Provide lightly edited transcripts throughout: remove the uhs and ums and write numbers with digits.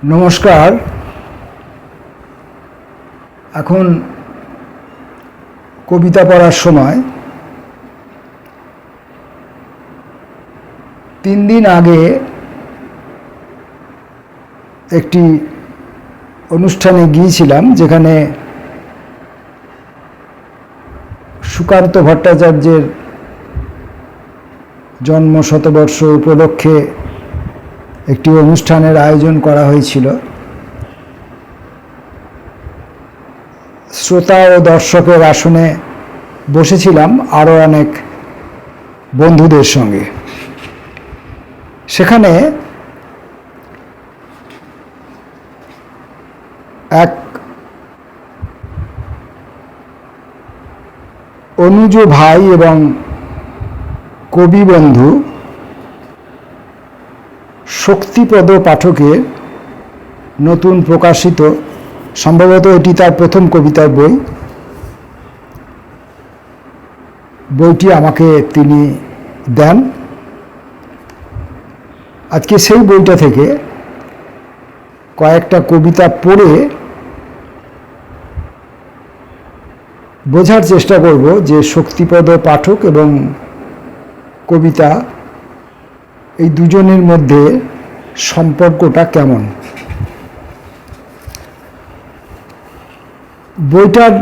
নমস্কার। এখন কবিতা পড়ার সময় 3 দিন আগে একটি অনুষ্ঠানে গিয়েছিলাম, যেখানে সুকান্ত ভট্টাচার্যের জন্ম শতবর্ষ উপলক্ষে একটি অনুষ্ঠানের আয়োজন করা হয়েছিল। শ্রোতা ও দর্শকের আসনে বসেছিলাম আরও অনেক বন্ধুদের সঙ্গে। সেখানে এক অনুজ ভাই এবং কবি বন্ধু শক্তিপদ পাঠকের নতুন প্রকাশিত, সম্ভবত এটি তার প্রথম কবিতার বইটি আমাকে তিনি দেন। আজকে সেই বইটা থেকে কয়েকটা কবিতা পড়ে বোঝার চেষ্টা করব যে শক্তিপদ পাঠক এবং কবিতা এই দুজনের মধ্যে সম্পর্কটা কেমন। বইটার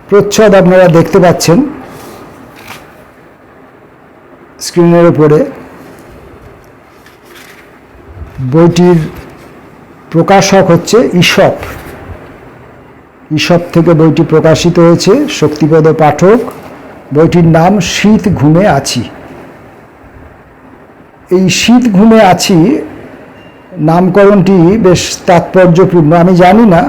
প্রচ্ছদ আপনারা দেখতে পাচ্ছেন স্ক্রিনের উপরে। বইটির প্রকাশক হচ্ছে ঈশপ থেকে বইটি প্রকাশিত হয়েছে। শক্তিপদ পাঠক, বইটির নাম শীত ঘুমে আছি। এই শীত ঘুমে আছি নামকরণটি বেশ তাৎপর্যপূর্ণ। আমি জানি না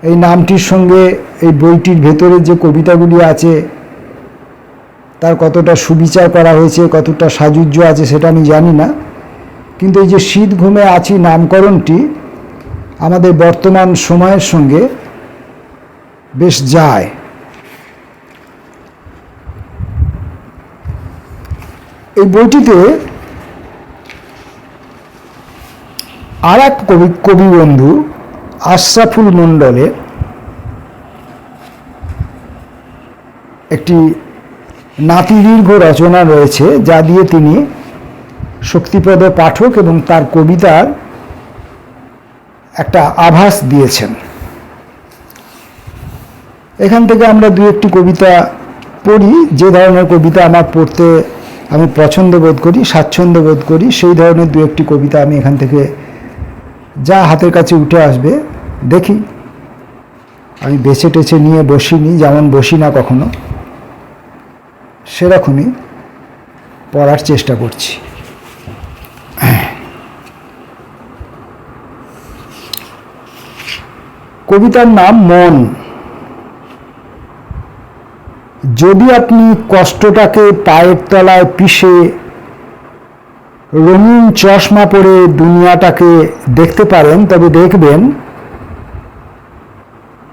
এই নামটির সঙ্গে এই বইটির ভেতরে যে কবিতাগুলি আছে তার কতটা সুবিচার করা হয়েছে, কতটা সাযুজ্য আছে সেটা আমি জানি না, কিন্তু এই যে শীত ঘুমে আছি নামকরণটি আমাদের বর্তমান সময়ের সঙ্গে বেশ যায়। এই বইটিতে আর এক কবি বন্ধু আশরাফুল মণ্ডলের একটি নাতিদীর্ঘ রচনা রয়েছে, যা দিয়ে তিনি শক্তিপদ পাঠক এবং তার কবিতার একটা আভাস দিয়েছেন। এখান থেকে আমরা দু একটি কবিতা পড়ি। যে ধরনের কবিতা আমার পড়তে আমি পছন্দ বোধ করি, স্বাচ্ছন্দ্য বোধ করি, সেই ধরনের দু একটি কবিতা আমি এখান থেকে যা হাতের কাছে উঠে আসবে দেখি। আমি বেছে টেছে নিয়ে বসিনি, যেমন বসি না কখনো, সেরকমই পড়ার চেষ্টা করছি। কবিতার নাম মন। যদি আপনি কষ্টটাকে পায়ের তলায় পিষে রঙিন চশমা পরে দুনিয়াটাকে দেখতে পারেন, তবে দেখবেন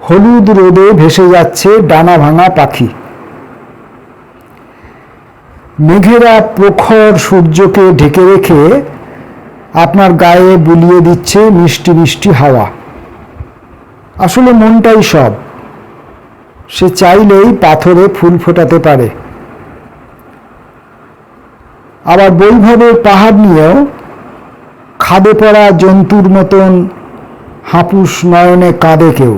হলুদ রোদে ভেসে যাচ্ছে ডানা ভাঙা পাখি। মেঘেরা প্রখর সূর্যকে ঢেকে রেখে আপনার গায়ে বুলিয়ে দিচ্ছে মিষ্টি মিষ্টি হাওয়া। আসলে মনটাই সব, সে চাইলেই পাথরে ফুল ফোটাতে পারে। আবার বৈভবের পাহাড় নিয়েও খাদে পড়া জন্তুর মতন হাপুস নয়নে কাঁদে কেউ।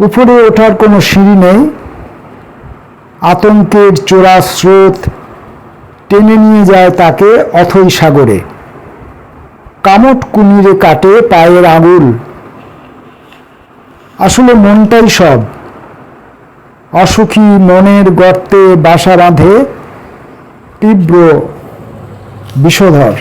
উপরে ওঠার কোনো সিঁড়ি নেই, আতঙ্কের চোরা স্রোত টেনে নিয়ে যায় তাকে অথই সাগরে। কামট কুমিরে কাটে পায়ের আঙুল। আসলে মনটাই সব, অসুখী মনের গর্তে বাসা বাঁধে তীব্র বিষধর।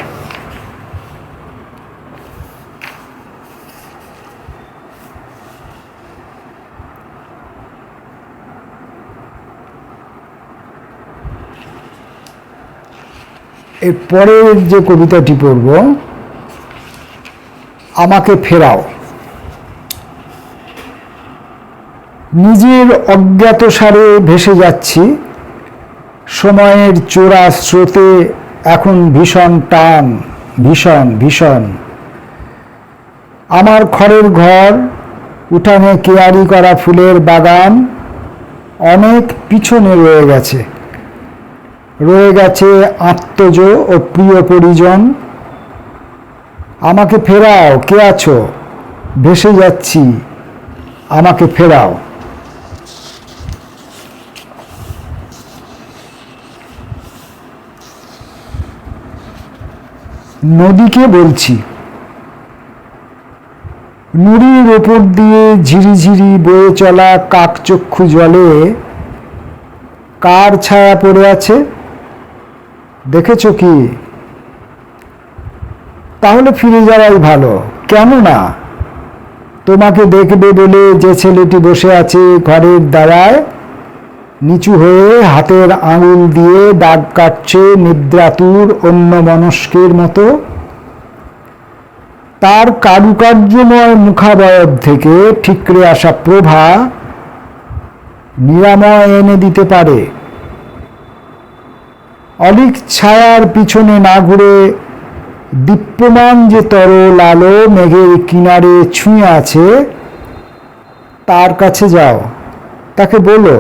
এর পরের যে কবিতাটি পড়ব, আমাকে ফেরাও। নিজের অজ্ঞাতসারে ভেসে যাচ্ছি, সময়ের চোরা স্রোতে এখন ভীষণ টান, ভীষণ ভীষণ। আমার খড়ের ঘর, উঠানে কেয়ারি করা ফুলের বাগান অনেক পিছনে রয়ে গেছে। রয়ে গেছে আত্মজ ও প্রিয় পরিজন। আমাকে ফেরাও, কে আছো? ভেসে যাচ্ছি, আমাকে ফেরাও। নদীকে বলছি, নুড়ির ওপর দিয়ে ঝিরিঝিরি বয়ে চলা কাকচক্ষু জলে কার ছায়া পড়ে আছে দেখেছ কি? তাহলে ফিরে যাওয়াই ভালো। কেন না? তোমাকে দেখবে বলে যে ছেলেটি বসে আছে ঘরের দাঁড়ায়, নিচু হয়ে হাতের আঙুল দিয়ে দাগ কাটছে নিদ্রাতুর অন্যমনস্কের মতো, তার কারুকার্যময় মুখাবয়ব থেকে ঠিকরে আসা প্রভা নিরাময় এনে দিতে পারে। অলিক ছায়ার পিছনে না ঘুরে দীপ্যমান যে তরল আলো মেঘের কিনারে ছুঁয়ে আছে, তার কাছে যাও, তাকে বলো,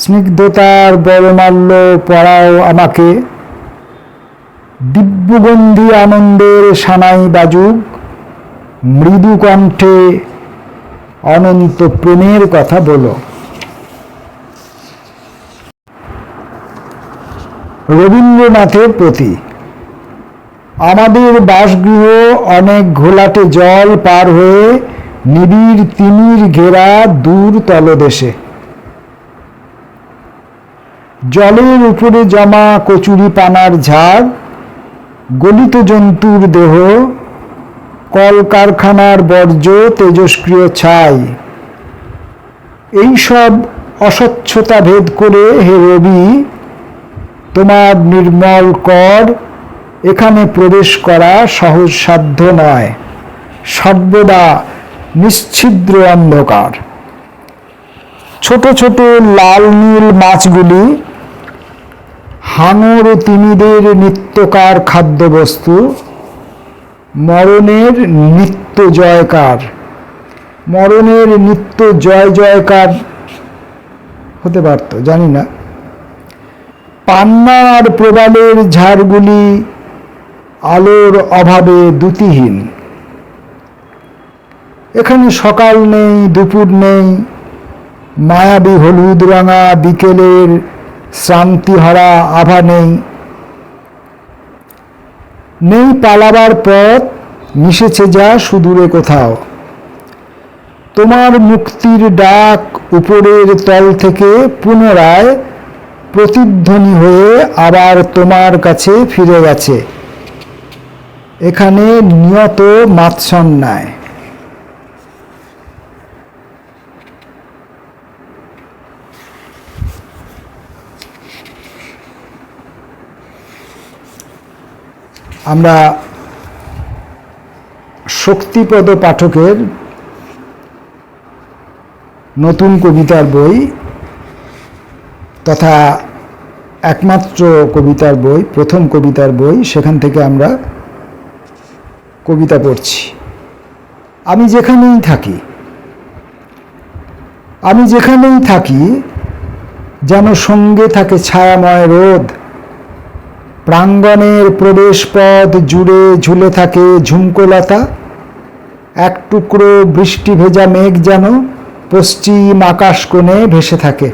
স্নিগ্ধতার বরমাল্য পরাও আমাকে, দিব্যগন্ধি আনন্দের সানাই বাজুক, মৃদু কণ্ঠে অনন্ত প্রেমের কথা বলো। রবীন্দ্রনাথের প্রতি। আমাদের বাসগৃহ অনেক ঘোলাটে জল পার হয়ে নিবিড় তিমির ঘেরা দূর তলদেশে। জলের উপরে জমা কচুরি পানার ঝাড়, গলিত জন্তুর দেহ, কলকারখানার বর্জ্য তেজস্ক্রিয় ছাই, এইসব অস্বচ্ছতা ভেদ করে হে রবি, তোমার নির্মল কর এখানে প্রবেশ করা সহজসাধ্য নয়, সর্বদা নিশ্ছিদ্র অন্ধকার। ছোট ছোট লাল নীল মাছগুলি হাঙর ও তিমিদের নিত্যকার খাদ্যবস্তু, মরণের নিত্য জয়কার। মরণের নিত্য জয় জয়কার হতে পারত, জানি না। পান্না আর প্রবালের ঝাড়গুলি আলোর অভাবে দ্যুতিহীন। এখানে সকাল নেই, দুপুর নেই, মায়াবী হলুদ রাঙা বিকেলের শ্রান্তিহারা আভা নেই। নেই পালাবার পথ, মিশেছে যা সুদূরে কোথাও। তোমার মুক্তির ডাক উপরের তল থেকে পুনরায় প্রতিধ্বনি হয়ে আবার তোমার কাছে ফিরে গেছে, এখানে নিয়ত মাৎসন্যায়। আমরা শক্তিপদ পাঠকের নতুন কবিতার বই তথা একমাত্র কবিতার বই, প্রথম কবিতার বই, সেখান থেকে আমরা কবিতা পড়ছি। আমি যেখানেই থাকি, আমি যেখানেই থাকি যেন সঙ্গে থাকে ছায়াময় রোদ। প্রাঙ্গণের প্রবেশ পথ জুড়ে ঝুলে থাকে ঝুমকোলতা। এক টুকরো বৃষ্টি ভেজা মেঘ যেন পশ্চিম আকাশ কোণে ভেসে থাকে।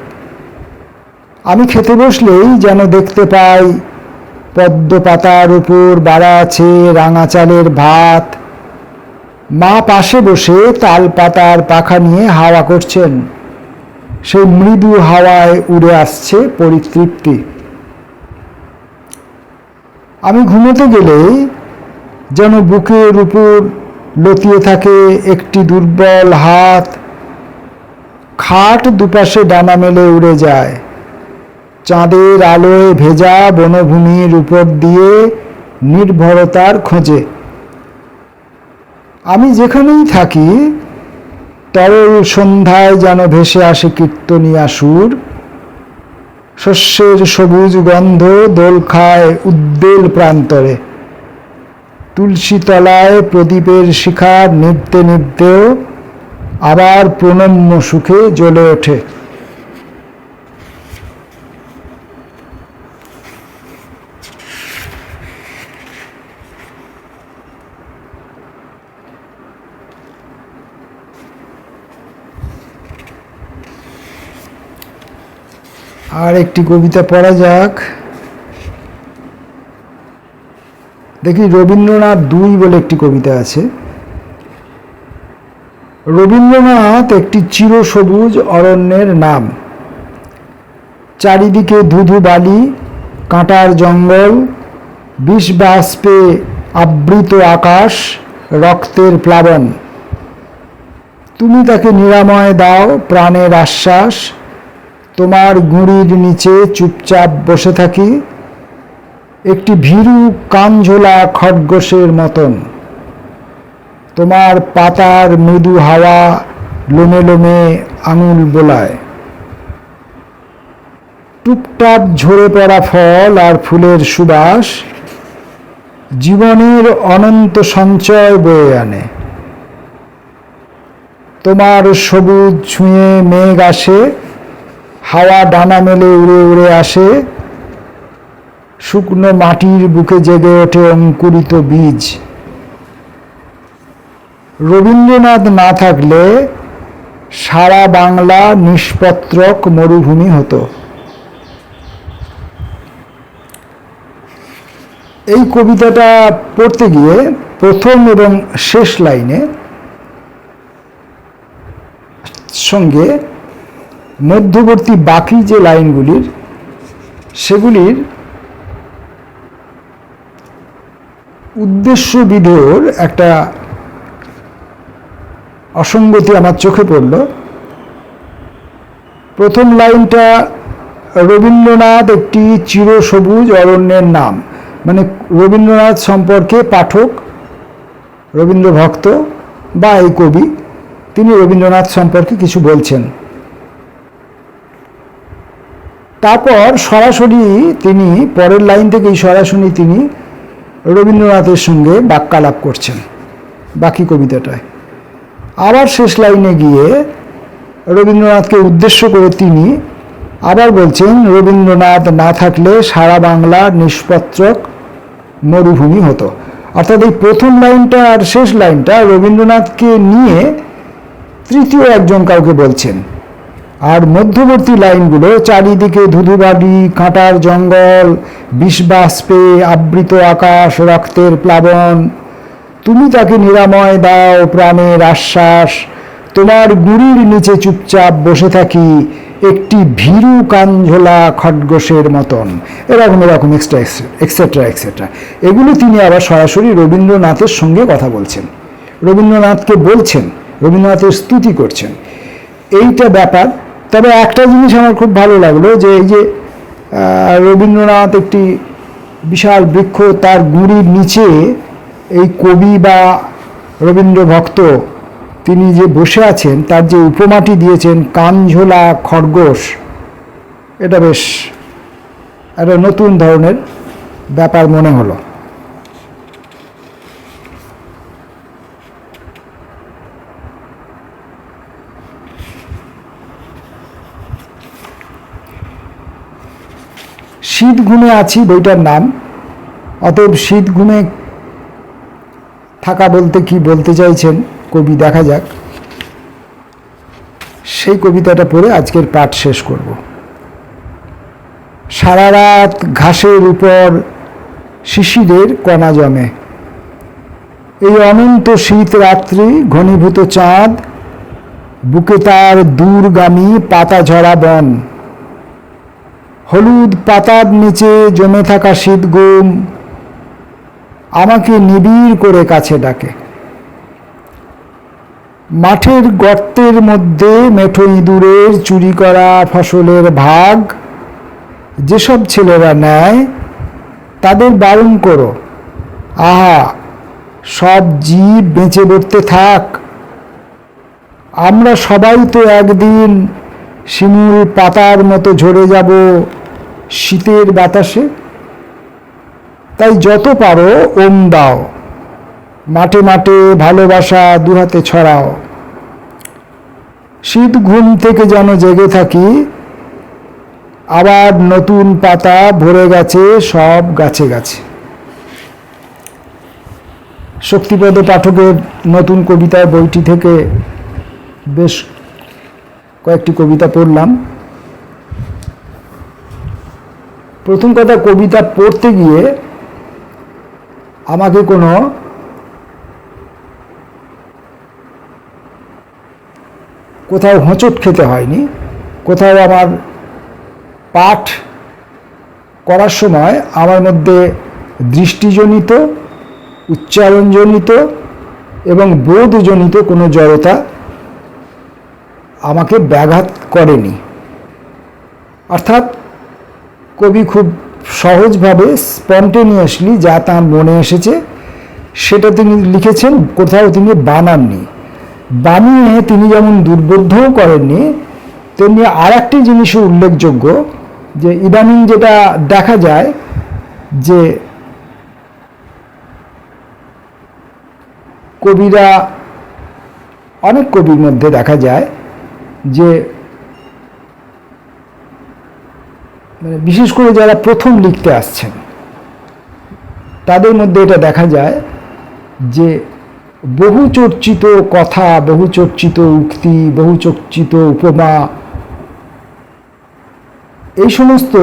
আমি খেতে বসলেই যেন দেখতে পাই পদ্ম পাতার উপর বাড়া আছে রাঙা চালের ভাত। মা পাশে বসে তাল পাতার পাখা নিয়ে হাওয়া করছেন, সেই মৃদু হাওয়ায় উড়ে আসছে পরিতৃপ্তি। আমি ঘুমোতে গেলেই যেন বুকের উপর লতিয়ে থাকে একটি দুর্বল হাত। খাট দুপাশে ডানা মেলে উড়ে যায়, চাঁদের আলোয় ভেজা বনভূমির উপর দিয়ে নির্ভরতার খোঁজে। আমি যেখানেই থাকি তরল সন্ধ্যায় যেন ভেসে আসে কীর্তনিয়া সুর। শস্যের সবুজ গন্ধ দোল খায় উদ্বেল প্রান্তরে। তুলসী তলায় প্রদীপের শিখা নিভতে নিভতেও আবার প্রণম্য সুখে জ্বলে ওঠে। আর একটি কবিতা পড়া যাক। দেখি, রবীন্দ্রনাথ 2 বলে একটি কবিতা আছে। রবীন্দ্রনাথ একটি চিরসবুজ অরণ্যের নাম। চারিদিকে ধুধু বালি, কাঁটার জঙ্গল, বিষ বাষ্পে আবৃত আকাশ, রক্তের প্লাবন। তুমি তাকে নিরাময় দাও প্রাণের আশ্বাস। তোমার গুঁড়ির নিচে চুপচাপ বসে থাকি, একটি ভীরু কানঝোলা খরগোশের মতন। তোমার পাতার মৃদু হাওয়া লোমে লোমে আঙুল বোলায়। টুপটাপ ঝরে পড়া ফল আর ফুলের সুবাস জীবনের অনন্ত সঞ্চয় বয়ে আনে। তোমার সবুজ ছুঁয়ে মেঘ আসে, হাওয়া ডানা মেলে উড়ে উড়ে আসে। শুকনো মাটির বুকে জেগে ওঠে অঙ্কুরিত বীজ। রবীন্দ্রনাথ না থাকলে সারা বাংলা নিষ্পত্রক মরুভূমি হতো। এই কবিতাটা পড়তে গিয়ে প্রথম এবং শেষ লাইনে সঙ্গে মধ্যবর্তী বাকি যে লাইনগুলির সেগুলির উদ্দেশ্য বিধেয়র একটা অসঙ্গতি আমার চোখে পড়ল। প্রথম লাইনটা রবীন্দ্রনাথ একটি চিরসবুজ অরণ্যের নাম, মানে রবীন্দ্রনাথ সম্পর্কে পাঠক, রবীন্দ্র ভক্ত বা এই কবি, তিনি রবীন্দ্রনাথ সম্পর্কে কিছু বলছেন। তারপর সরাসরি তিনি পরের লাইন থেকেই সরাসরি তিনি রবীন্দ্রনাথের সঙ্গে বাক্যালাপ করছেন বাকি কবিতাটায়। আবার শেষ লাইনে গিয়ে রবীন্দ্রনাথকে উদ্দেশ্য করে তিনি আবার বলছেন, রবীন্দ্রনাথ না থাকলে সারা বাংলা নিষ্পত্রক মরুভূমি হতো। অর্থাৎ এই প্রথম লাইনটা আর শেষ লাইনটা রবীন্দ্রনাথকে নিয়ে তৃতীয় একজন কাউকে বলছেন। আর মধ্যবর্তী লাইনগুলো চারিদিকে ধুধুবালি, কাঁটার জঙ্গল, বিষ বাষ্পে আবৃত আকাশ, রক্তের প্লাবন। তুমি তাকে নিরাময় দাও প্রাণের আশ্বাস। তোমার গুঁড়ির নিচে চুপচাপ বসে থাকি, একটি ভীরু কানঝোলা খরগোশের মতন। এরকম এরকম এক্সেট্রা এক্সেট্রা। এগুলো তিনি আবার সরাসরি রবীন্দ্রনাথের সঙ্গে কথা বলছেন, রবীন্দ্রনাথকে বলছেন, রবীন্দ্রনাথের স্তুতি করছেন, এইটা ব্যাপার। তবে একটা জিনিস আমার খুব ভালো লাগলো, যে এই যে রবীন্দ্রনাথ একটি বিশাল বৃক্ষ, তার গুঁড়ির নিচে এই কবি বা রবীন্দ্র ভক্ত তিনি যে বসে আছেন, তার যে উপমাটি দিয়েছেন কানঝোলা খরগোশ, এটা বেশ একটা নতুন ধরনের ব্যাপার মনে হলো। শীত ঘুমে আছি বইটার নাম। অতএব শীত ঘুমে থাকা বলতে কি বলতে চাইছেন কবি, দেখা যাক। সেই কবিতাটা পড়ে আজকের পাঠ শেষ করব। সারা রাত ঘাসের উপর শিশিরের কণা জমে, এই অনন্ত শীত রাত্রি ঘনীভূত চাঁদ, বুকে তার দূরগামী পাতা ঝরা বন। হলুদ পাতার নিচে জমে থাকা শীত ঘুম আমাকে নিবিড় করে কাছে ডাকে। মাঠের গর্তের মধ্যে মেঠো ইঁদুরের চুরি করা ফসলের ভাগ যেসব ছেলেরা নেয়, তাদের বারণ করো। আহা, সব জীব বেঁচে পড়তে থাক। আমরা সবাই তো একদিন শিমুল পাতার মতো ঝরে যাব শীতের বাতাসে। তাই যত পারো ওম দাও, মাঠে মাঠে ভালোবাসা দুহাতে ছড়াও। শীত ঘুম থেকে যেন জেগে থাকি, আবার নতুন পাতা ভরে গেছে সব গাছে গাছে। শক্তিপদ পাঠকের নতুন কবিতার বইটি থেকে বেশ কয়েকটি কবিতা পড়লাম। প্রথম কথা, কবিতা পড়তে গিয়ে আমাকে কোনো কোথাও হোঁচট খেতে হয়নি। কোথাও আমার পাঠ করার সময় আমার মধ্যে দৃষ্টিজনিত, উচ্চারণজনিত এবং বোধজনিত কোনো জড়তা আমাকে ব্যাঘাত করেনি। অর্থাৎ কবি খুব সহজভাবে স্পন্টেনিয়াসলি যা তাঁর মনে এসেছে সেটা তিনি লিখেছেন, কোথাও তিনি বানাননি। বানিয়ে তিনি যেমন দুর্বোধ্যও করেননি, তেমনি আর একটি জিনিসও উল্লেখযোগ্য, যে ইদানিং যেটা দেখা যায় যে কবিরা, অনেক কবির মধ্যে দেখা যায় যে মানে বিশেষ করে যারা প্রথম লিখতে আসছেন তাদের মধ্যে এটা দেখা যায় যে বহু চর্চিত কথা, বহু চর্চিত উক্তি, বহু চর্চিত উপমা, এই সমস্ত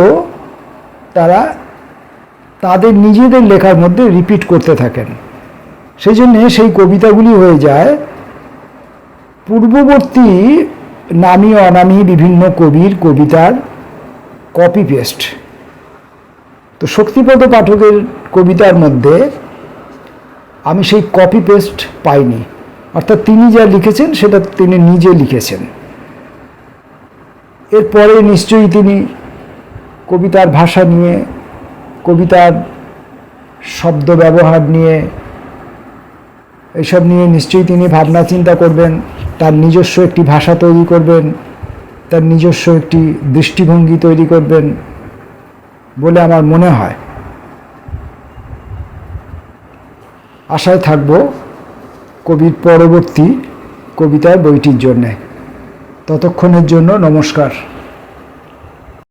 তারা তাদের নিজেদের লেখার মধ্যে রিপিট করতে থাকেন। সেই জন্যে সেই কবিতাগুলি হয়ে যায় পূর্ববর্তী নামী অনামী বিভিন্ন কবির কবিতার কপি পেস্ট। তো শক্তিপদ পাঠকের কবিতার মধ্যে আমি সেই কপি পেস্ট পাইনি, অর্থাৎ তিনি যা লিখেছেন সেটা তিনি নিজে লিখেছেন। এরপরে নিশ্চয়ই তিনি কবিতার ভাষা নিয়ে, কবিতার শব্দ ব্যবহার নিয়ে, এসব নিয়ে নিশ্চয়ই তিনি ভাবনা চিন্তা করবেন, তার নিজস্ব একটি ভাষা তৈরি করবেন, তার নিজস্ব একটি দৃষ্টিভঙ্গি তৈরি করবেন বলে আমার মনে হয়। আশায় থাকব কবির পরবর্তী কবিতার বইটির জন্যে। ততক্ষণের জন্য নমস্কার।